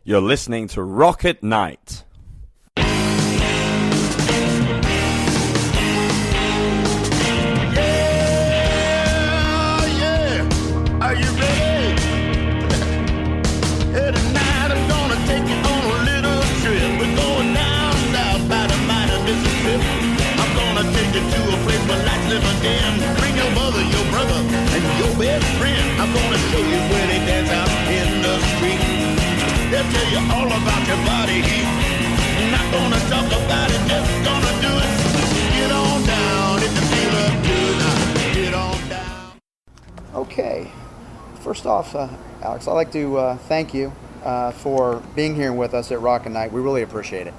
You're listening to Rocket Night. Are you ready? Hey, tonight I'm gonna take you on a little trip. We're going down south by the mighty Mississippi. I'm gonna take you to a place where lights live again. Bring your mother, your brother, and your best friend. I'm gonna show you where they dance out in the street. They'll tell you all about your body heat. Not gonna talk about it, just gonna do it. Get on down if you feel up good. Get on down. Okay. First off, Alex, I'd like to thank you for being here with us at Rocket Night. We really appreciate it.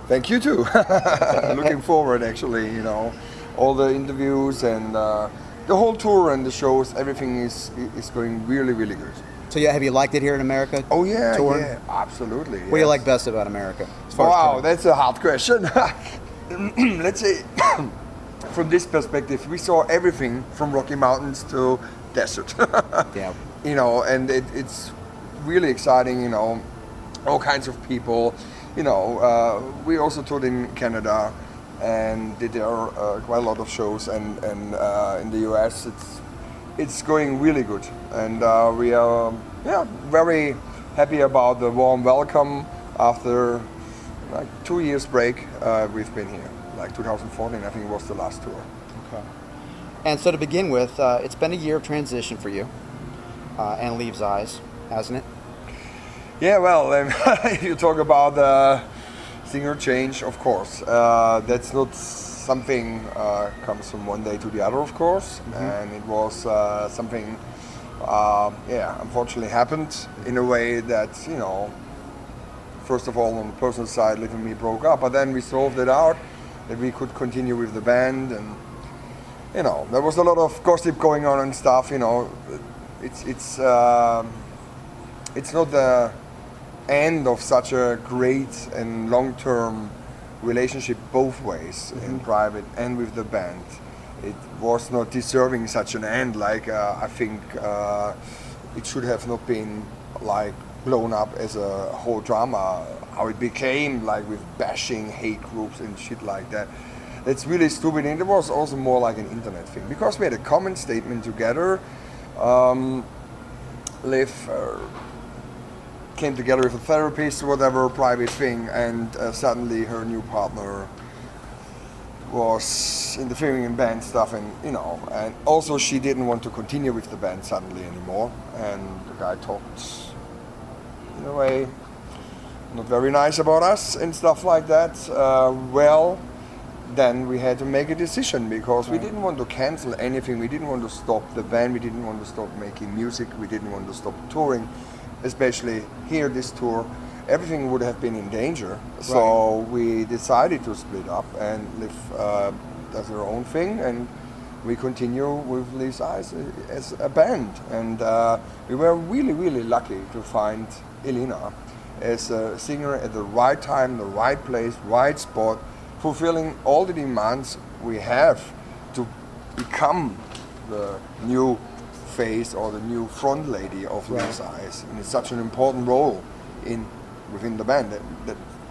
Thank you too. Looking forward, actually, all the interviews and the whole tour and the shows, everything is going really, really good. So have you liked it here in America? Oh yeah, touring? yeah, absolutely. What do you like best about America? As far Wow, as that's a hard question. Let's say, from this perspective, we saw everything from Rocky Mountains to desert. Yeah. And it's really exciting, all kinds of people. We also toured in Canada and did quite a lot of shows, and in the US it's going really good, and we are very happy about the warm welcome after like 2 years break. We've been here, like 2014 I think was the last tour. Okay. And so to begin with, it's been a year of transition for you and Leaves Eyes, hasn't it? Yeah, well, if you talk about the singer change, of course, that's not something comes from one day to the other, of course, and it was something, unfortunately happened in a way that, first of all, on the personal side, Liv and me broke up, but then we solved it out, that we could continue with the band, and, there was a lot of gossip going on and stuff, it's not the end of such a great and long-term relationship both ways, in private and with the band. It was not deserving such an end. I think it should have not been blown up as a whole drama, how it became, with bashing, hate groups and shit like that. That's really stupid, and it was also more like an internet thing, because we had a common statement together. Liv came together with a therapist, whatever, private thing, and suddenly her new partner was interfering in band stuff, and and also she didn't want to continue with the band suddenly anymore, and the guy talked in a way not very nice about us and stuff like that. Then we had to make a decision, because we didn't want to cancel anything, we didn't want to stop the band, we didn't want to stop making music, we didn't want to stop touring. Especially here, this tour, everything would have been in danger. So we decided to split up, and Liv does her own thing, and we continue with Leaves Eyes as a band. And we were really, really lucky to find Elena as a singer at the right time, the right place, right spot, fulfilling all the demands we have to become the new face or the new front lady of Leaves Eyes, and it's such an important role within the band that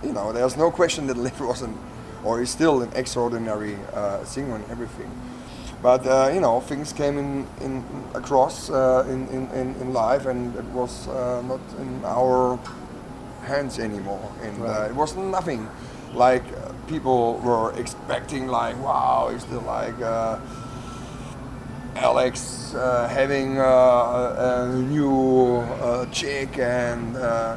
there's no question that Liv wasn't or is still an extraordinary singer and everything. But things came in across in life, and it was not in our hands anymore, and it was nothing like people were expecting. Wow, is there Alex having a new chick and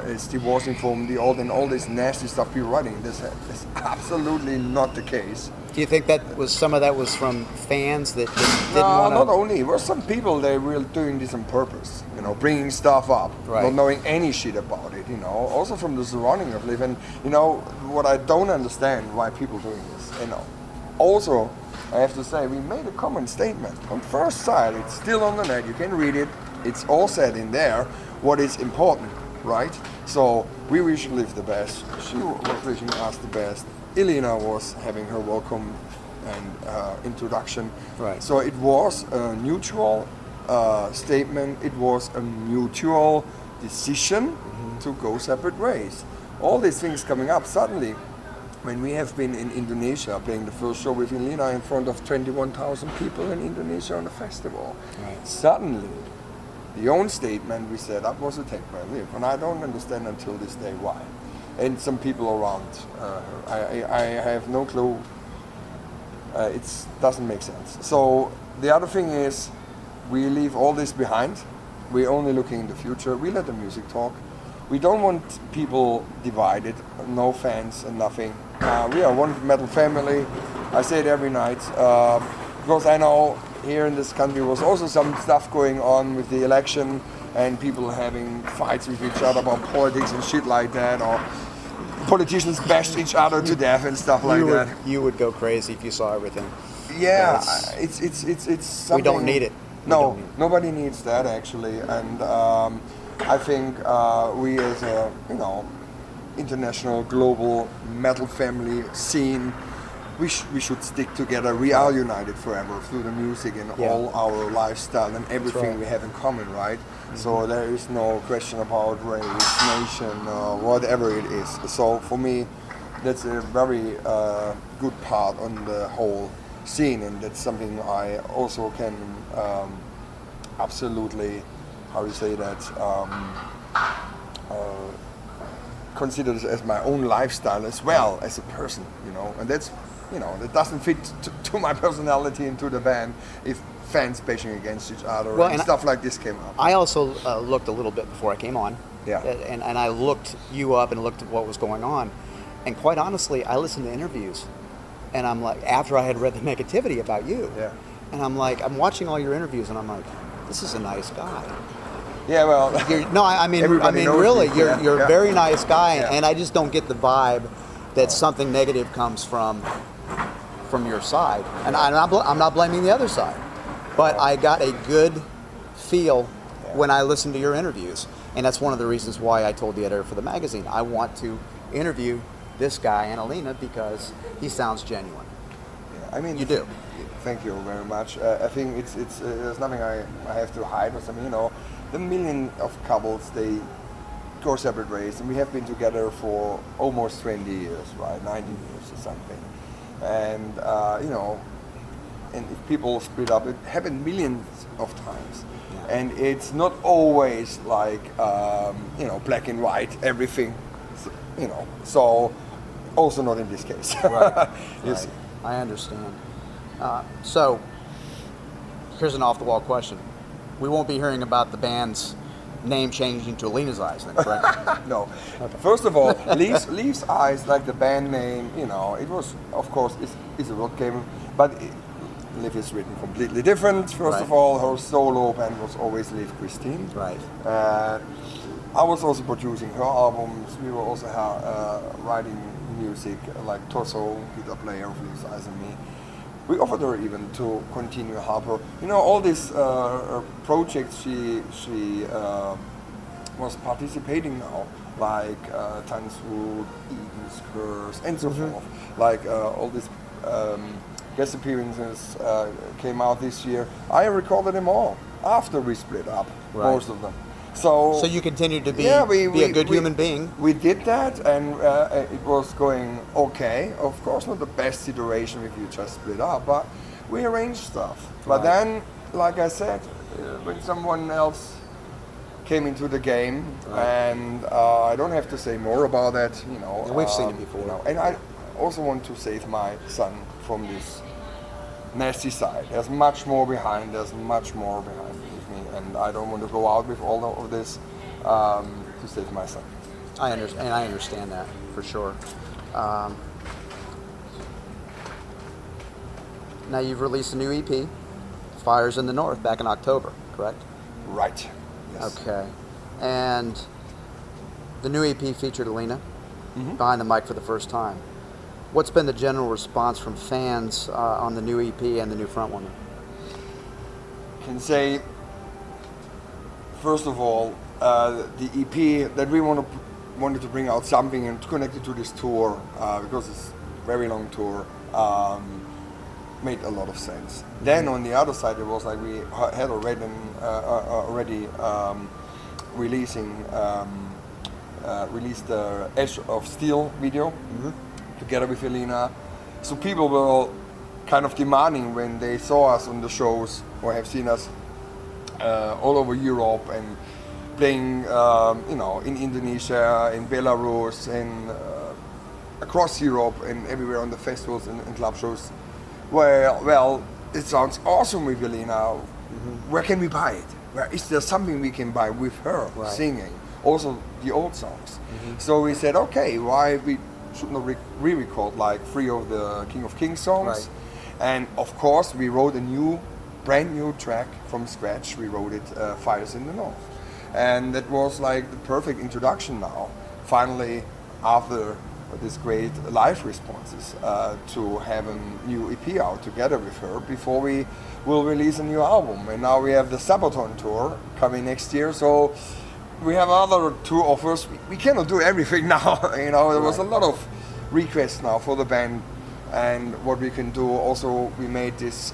is divorcing from the old, and all this nasty stuff people writing. This is absolutely not the case. Do you think that some of that was from fans that didn't want to? Not only. It was some people, they were doing this on purpose, bringing stuff up, not knowing any shit about it, Also from the surrounding of Liv, and what I don't understand why people doing this, Also, I have to say, we made a common statement. On first side, it's still on the net, you can read it, it's all said in there, what is important, right? So, we wish Liv the best, she was wishing us the best, Elena was having her welcome and introduction. Right. So it was a mutual statement, it was a mutual decision, to go separate ways. All these things coming up suddenly. When we have been in Indonesia playing the first show with Lina in front of 21,000 people in Indonesia on a festival, suddenly the own statement we set up was attacked by Liv, and I don't understand until this day why. And some people around, I have no clue. It doesn't make sense. So the other thing is, we leave all this behind. We're only looking in the future. We let the music talk. We don't want people divided, no fans and nothing. We are one metal family. I say it every night because I know here in this country was also some stuff going on with the election and people having fights with each other about politics and shit like that, or politicians bashed each other to death and stuff like that. You would go crazy if you saw everything. Yeah, it's something. We don't need it. No, nobody needs that actually, and I think we as a international global metal family scene, we should stick together. We are united forever through the music and all our lifestyle and everything we have in common, right? So there is no question about race, nation, or whatever it is. So for me, that's a very good part on the whole scene, and that's something I also can absolutely, how do you say that, consider this as my own lifestyle as well as a person, and that's, that doesn't fit to my personality and to the band if fans bashing against each other and stuff like this came up. I also looked a little bit before I came on, and I looked you up and looked at what was going on, and quite honestly, I listened to interviews, and I'm like, after I had read the negativity about you, and I'm like, I'm watching all your interviews, and I'm like, this is a nice guy. Yeah, well, I mean, really, you're a very nice guy, and I just don't get the vibe that something negative comes from your side, and I'm not blaming the other side, but I got a good feel when I listened to your interviews, and that's one of the reasons why I told the editor for the magazine I want to interview this guy and Alina because he sounds genuine. I mean, you do. Thank you very much. I think it's there's nothing I have to hide or something. The million of couples, they go separate ways, and we have been together for almost 20 years, right? 19 years or something. And and if people split up, it happened millions of times. And it's not always like black and white everything, So also not in this case. Right. Yes. I understand. So, here's an off-the-wall question. We won't be hearing about the band's name changing to Alina's Eyes, then, correct? No. Okay. First of all, Leaf's Eyes, like the band name, it was, of course, is a rock game, but Liv is written completely different. First of all, her solo band was always Liv Christine. Right. I was also producing her albums. We were also writing music, like Torso, guitar player of Leaf's Eyes, and me. We offered her even to continue help her. All these projects she was participating now, like Tanzwood, Eden's Curse, and so forth. Like all these guest appearances came out this year. I recorded them all after we split up, most of them. So you continued to be a good human being. We did that, and it was going okay. Of course, not the best situation if you just split up, but we arranged stuff. But then, like I said, when someone else came into the game, and I don't have to say more about that. We've seen it before. And I also want to save my son from this nasty side. There's much more behind. And I don't want to go out with all of this to save my son. I understand that for sure. Now you've released a new EP, Fires in the North, back in October, correct? Right. Yes. Okay. And the new EP featured Alina behind the mic for the first time. What's been the general response from fans on the new EP and the new frontwoman? Can say, first of all, the EP that we wanted to bring out something and connect it to this tour because it's a very long tour made a lot of sense. Then on the other side, it was like we had already releasing released the Edge of Steel video together with Elena. So people were kind of demanding when they saw us on the shows or have seen us all over Europe and playing, in Indonesia, in Belarus, and across Europe and everywhere on the festivals and club shows. Well, it sounds awesome with Elena. Where can we buy it? Where is there something we can buy with her singing? Also the old songs. So we said, okay, why we should not re-record like 3 of the King of Kings songs? And of course, we wrote a brand new track from scratch. We wrote it, Fires in the North. And that was like the perfect introduction now, finally, after this great live responses, to have a new EP out together with her before we will release a new album. And now we have the Sabaton tour coming next year, so we have other 2 offers. We cannot do everything now, there was a lot of requests now for the band and what we can do. Also, we made this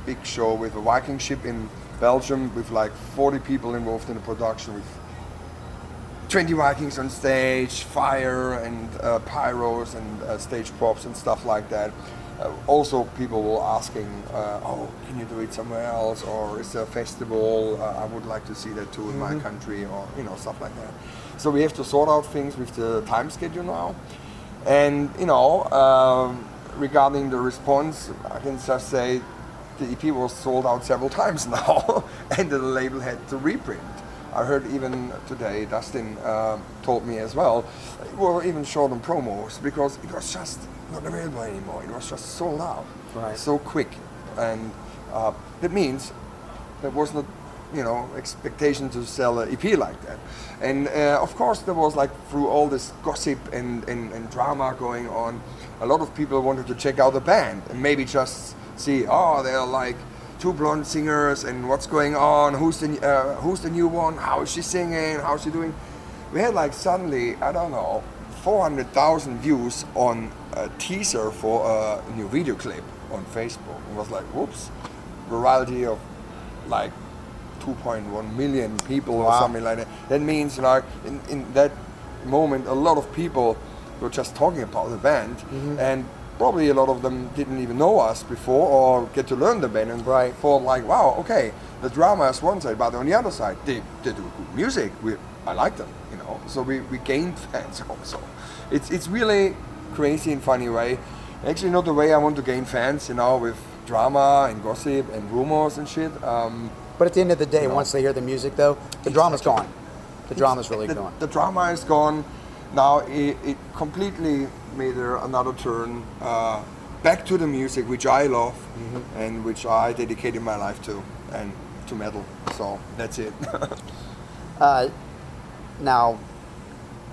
big show with a Viking ship in Belgium with like 40 people involved in the production, with 20 Vikings on stage, fire and pyros and stage props and stuff like that. Also, people were asking, can you do it somewhere else, or is there a festival? I would like to see that too in my country, or stuff like that. So we have to sort out things with the time schedule now. And regarding the response, I can just say the EP was sold out several times now, and the label had to reprint. I heard even today, Dustin told me as well, we were even short on promos because it was just not available anymore. It was just sold out so quick. And that means there was not, expectation to sell an EP like that. And of course there was like, through all this gossip and drama going on, a lot of people wanted to check out the band and maybe just see, they're like 2 blonde singers and what's going on, who's the new one, how is she singing, how's she doing. We had like suddenly, 400,000 views on a teaser for a new video clip on Facebook. It was like, whoops, virality of like 2.1 million people or something like that. That means like in that moment a lot of people were just talking about the band, and probably a lot of them didn't even know us before or get to learn the band and thought like, wow, okay, the drama is one side, but on the other side they do good music. I like them, so we gained fans also. It's really crazy and funny way. Actually not the way I want to gain fans, with drama and gossip and rumors and shit. But at the end of the day, once they hear the music, though, the drama's gone. The drama's really gone. The drama is gone. Now it completely made another turn back to the music, which I love and which I dedicated my life to, and to metal. So that's it. Now,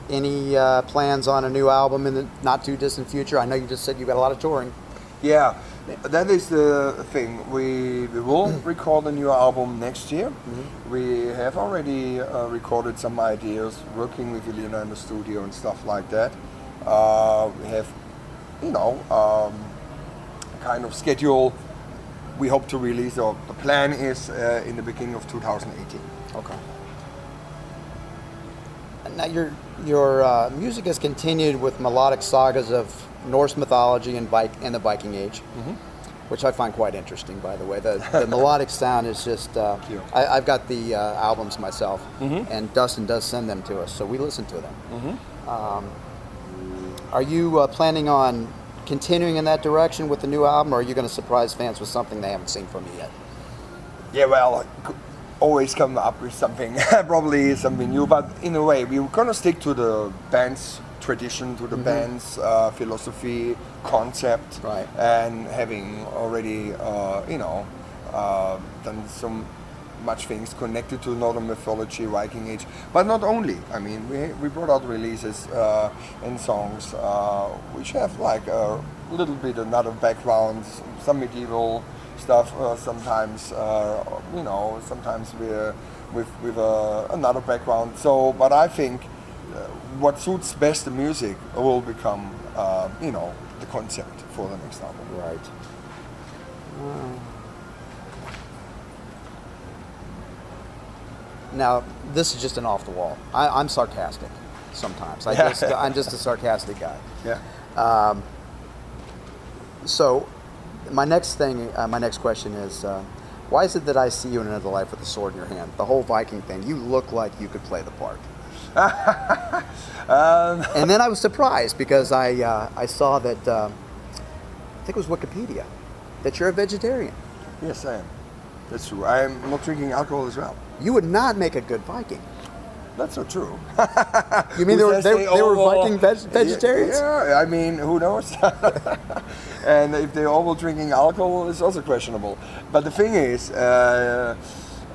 any plans on a new album in the not too distant future? I know you just said you got a lot of touring. Yeah, that is the thing. We will record a new album next year. We have already recorded some ideas, working with Elena in the studio and stuff like that. We have, kind of schedule. We hope to release, or the plan is in the beginning of 2018. Okay. Now your music has continued with melodic sagas of Norse mythology and the Viking Age, which I find quite interesting, by the way. The melodic sound is just, I've got the albums myself, and Dustin does send them to us, so we listen to them. Are you planning on continuing in that direction with the new album, or are you going to surprise fans with something they haven't seen from you yet? Yeah, well, always come up with something, probably something new, but in a way, we're going to stick to the band's tradition, to the band's philosophy, concept, and having already, done some much things connected to Northern mythology, Viking Age, but not only. I mean, we brought out releases and songs which have like a little bit another background, some medieval stuff, sometimes, sometimes we're with another background. So, but I think what suits best the music will become, the concept for the next album. Right. Now, this is just an off the wall. I'm sarcastic. sometimes. I'm just a sarcastic guy. Yeah. So, my next question is, why is it that I see you in another life with a sword in your hand? The whole Viking thing. You look like you could play the part. And then I was surprised because I saw that I think it was Wikipedia that you're a vegetarian. Yes, I am. That's true. I am not drinking alcohol as well. You would not make a good Viking. That's not true. You mean they were Viking vegetarians? Yeah, I mean, who knows? And if they're all drinking alcohol, it's also questionable. But the thing is, to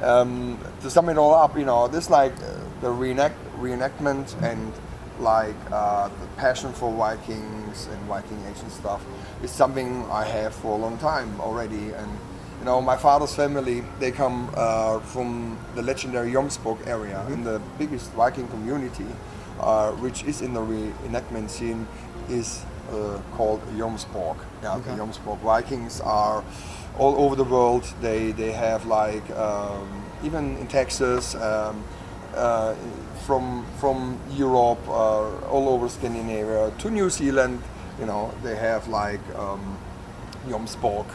sum it all up, this like the reenactment and like the passion for Vikings and Viking age and stuff is something I have for a long time already. And my father's family, they come from the legendary Jomsborg area, in the biggest Viking community, which is in the reenactment scene, is called Jomsborg. Yeah, okay. The Jomsborg Vikings are all over the world. They have like even in Texas, from Europe, all over Scandinavia to New Zealand. They have like Jomsborg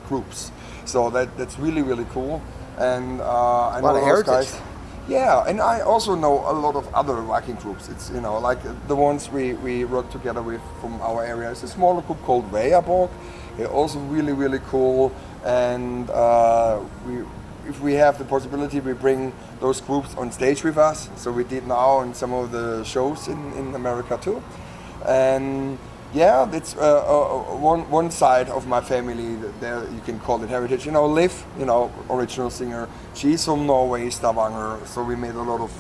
groups. So that's really, really cool. And I know those heritage. guys. Yeah, and I also know a lot of other Viking groups. It's like the ones we work together with from our area. It's a smaller group called Vejaborg. They're also really, really cool. And if we have the possibility, we bring those groups on stage with us. So we did now in some of the shows in America too. And yeah, it's one side of my family. There you can call it heritage. Liv, original singer. She's from Norway, Stavanger. So we made a lot of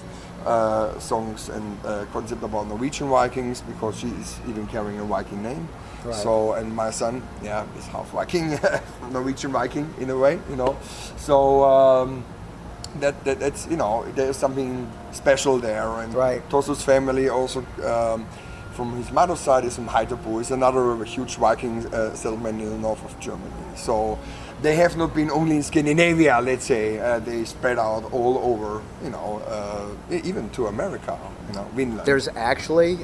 songs and concept about Norwegian Vikings because she is even carrying a Viking name. Right. So and my son, is half Viking, Norwegian Viking in a way. So that's there's something special there. And right. Tosu's family also. From his mother's side is from Heiterbo, is another huge Viking settlement in the north of Germany. So they have not been only in Scandinavia, let's say. They spread out all over, even to America, Vinland. There's actually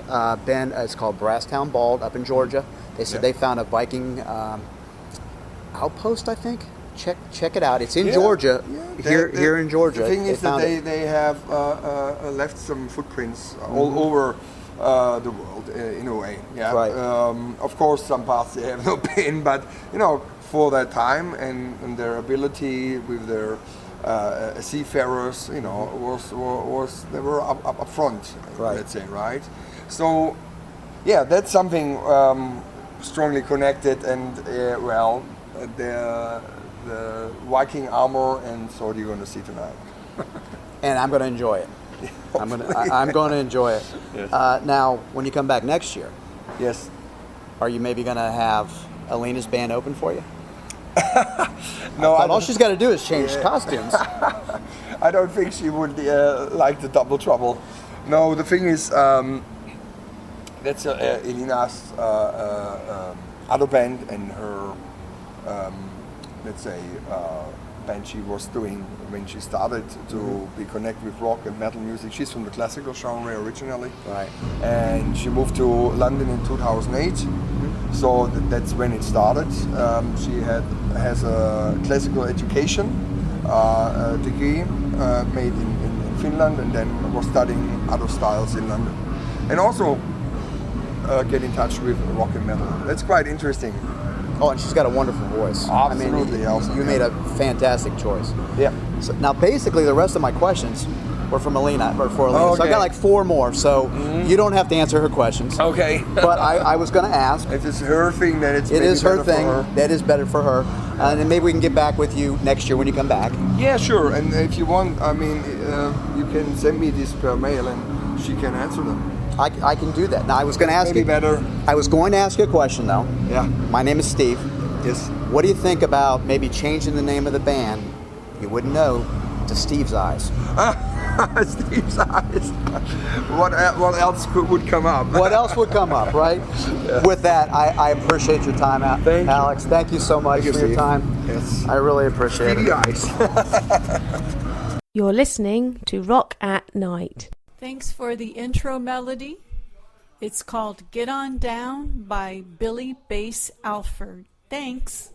been, it's called Brasstown Bald up in Georgia. They said they found a Viking outpost, I think. Check it out. It's in Georgia, here in Georgia. The thing is that they have left some footprints all over the world in a way. Yeah. Right. Of course, some parts they have not been, but for that time and their ability with their seafarers, was they were up front. Right. Let's say, right. So, that's something strongly connected, and the Viking armor and sword you're going to see tonight. And I'm going to enjoy it. I'm going to enjoy it. Yes. Now, when you come back next year, yes, are you maybe going to have Alina's band open for you? No, all she's got to do is change costumes. I don't think she would like the double trouble. No, the thing is, that's Elina's other band and her, let's say, band she was doing when she started to be connected with rock and metal music. She's from the classical genre originally. Right. And she moved to London in 2008. So that's when it started. She has a classical education degree made in Finland, and then was studying other styles in London. And also get in touch with rock and metal. That's quite interesting. Oh, and she's got a wonderful voice. Absolutely. You made a fantastic choice. Yeah. So now, basically, the rest of my questions were from Alina, or for Alina. Okay. So I got like 4 more. So you don't have to answer her questions. Okay. But I was going to ask. If it's her thing, then it is her thing. That is better for her. And then maybe we can get back with you next year when you come back. Yeah, sure. And if you want, you can send me this per mail, and she can answer them. I can do that. Now, I was going to ask you. Better. I was going to ask you a question, though. Yeah. My name is Steve. Yes. What do you think about maybe changing the name of the band? You wouldn't know, to Steve's Eyes. Steve's Eyes. What else would come up? What else would come up, right? Yeah. With that, I appreciate your time, Alex. Thank you so much for your time. Yes. I really appreciate Stevie it. Eyes. You're listening to Rock at Night. Thanks for the intro melody. It's called Get On Down by Billy Bass Alford. Thanks.